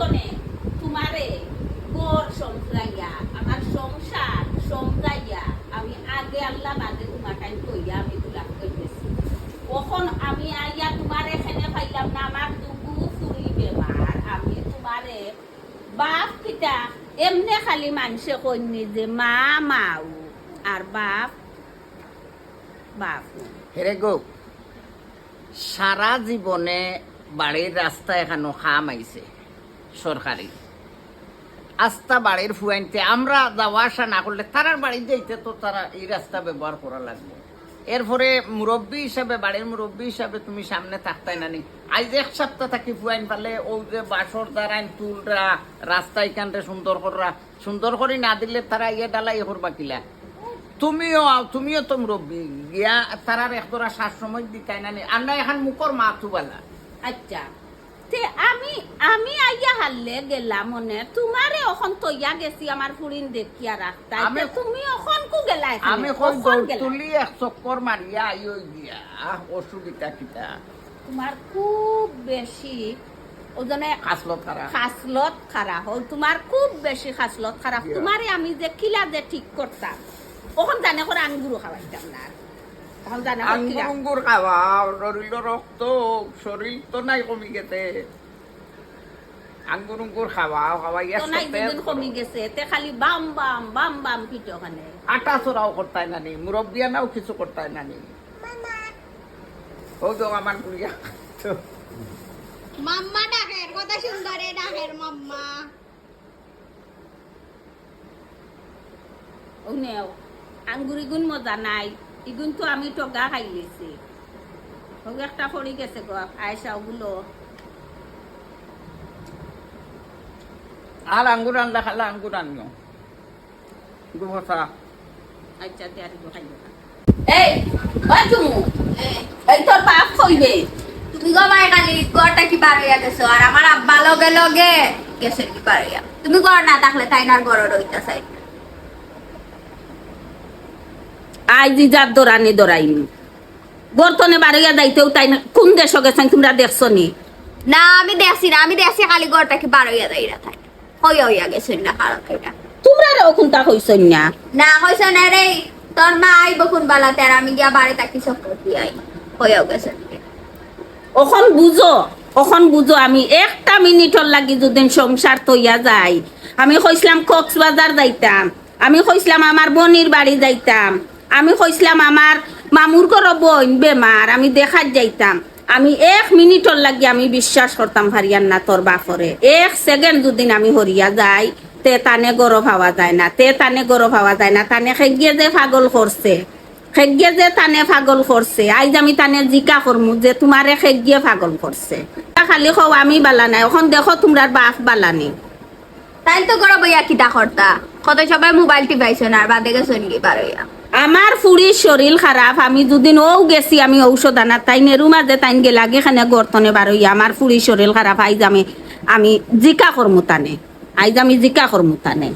গর্তনে তোমারে গড় সমজাইয়া আমার সংসার সমজাইয়া আমি আগে আল্লাহ বাদে তোমাকে কইয়া আমি তুলা কইতেছি কখন আমি আইয়া তোমার এখানে পাইলাম না আমার দুগু চুরি বেমার আমি তোমারে বাপ কিটা এমনি খালি মানুষে কইনি যে মা মাও আর বাপ বাপ হেরে গো সারা জীবনে বাড়ির রাস্তা এখানো খাম আইছে সরকারি আস্তা বাড়ির ফুয়াইনতে আমরা যাওয়া আসা না করলে তারার বাড়ি যাইতে তো তারা এই রাস্তা ব্যবহার করা লাগবে এরপরে মুরব্বী হিসাবে বাড়ির মুরব্বী হিসাবে তুমি সামনে থাকতাই না নি আজ এক সপ্তাহ থাকি ফুয়াইন পালে ও যে বাসর দ্বারাইন তুলরা রাস্তা এখানটা সুন্দর করে না দিলে তারা ইয়ে ডালা ইয়ে করবা কিলা তুমিও তো মুরব্বী গিয়া তারার একদরা শ্বাস সময় দিতাই না নি আর না এখন মুখর মা তুবালা আচ্ছা তে আমি আইয়া হারলে গেলাম মনে তোমারে এখন তৈয়া গেছি আমার ফুরিন দেখিয়া রাখতা তুমি এখন কু গেলা আমি কই দৌড় তুলি এক চক্কর মারিয়া আইও গিয়া অসুবিধা কিটা তোমার খুব বেশি ওজনে খাসলত খারাপ হল তোমার খুব বেশি খাসলত খারাপ তোমারে আমি যে কিলা যে ঠিক করতাম ওখান জানে করে আঙ্গুরও খাওয়াইতাম না আঙ্গুর খাওয়া শরীর রক্ত শরীর তো নাই কমি গেছে আঙ্গুর খাওয়াইয়া কমি গেছে তে খালি বাম বাম বাম বাম পিটো খানে আটা চড়াও করতাই নানি মুরব্বিয়ানাও কিছু করতাই নানি ও তো আমার বুড়িয়া মাম্মা ডাকের কথা সুন্দরে ডাকের মাম্মা ও নেও আঙ্গুরি গুণ মজা নাই ইগুন তো আমি টগা খাই লেছি ওকে একটা পড়ি গেছে গো আয়সা ওগুলো আর আঙ্গুর আনলা খালা আঙ্গুর আনিও গুবসা আচ্ছা দেয়ারি গো খাইও এই ওই তুমি এই তোর বাপ কইবে তুমি গো মাই খালি গড়টা কি বার হইয়া গেছো আর আমার আব্বা লগে লগে গেছে কি বার হইয়া তুমি গড় না থাকলে তাই না গড় রইতা চাই আইজি যার দৌড়ানি দৌড়াইনি বর্তনে বাড়িয়া যাইতেও তাই না কোন দেশ গেছেন তোমরা দেখছো নি না আমি দেখছি খালি গড়টা কি বার হইয়া যাইরা থাই হইয়া গেছে না খারাপ এটা তোমরা রে ওখানটা কইছন না না কইছ না রে তোর মা আইব কোন বালাতে আর আমি গিয়া বাড়ি তাকি চক্কর দি আই হইয়া গেছে ওখন বুঝো আমি একটা মিনিটর লাগি যদি সংসার তৈয়া যাই আমি কইছিলাম কক্সবাজার যাইতাম আমি কইছিলাম আমার বোনির বাড়ি যাইতাম আমি কইছিলাম আমার মামুর ঘর বোন বেমার আমি দেখাত যাইতাম আমি এক মিনিটর লাগি আমি বিশ্বাস করতাম হারিয়ান না তোর বাপরে এক সেকেন্ড যদি আমি হরিয়া যাই তে তানে গরব হওয়া যায় না তানে খেগিয়ে যে পাগল করছে আইজ আমি তানে জিকা করমু যে তোমারে খেগিয়ে পাগল করছে খালি কও আমি বালা নাই এখন দেখো তোমরার বাপ বালা নেই তাই তো গড় বইয়া কিতা করতা কত সবাই মোবাইল টিপাইছো না আর বাদে গেছো নি বার হইয়া আমার ফুরির শরীর খারাপ আমি দুদিন ও গেছি আমি ঔষধ আনা তাই নেরু মাঝে তাই গেলা গেখানে গর্তনে বার হইয়া আমার ফুরির শরীর খারাপ আইজ আমি জিকা করমু তানে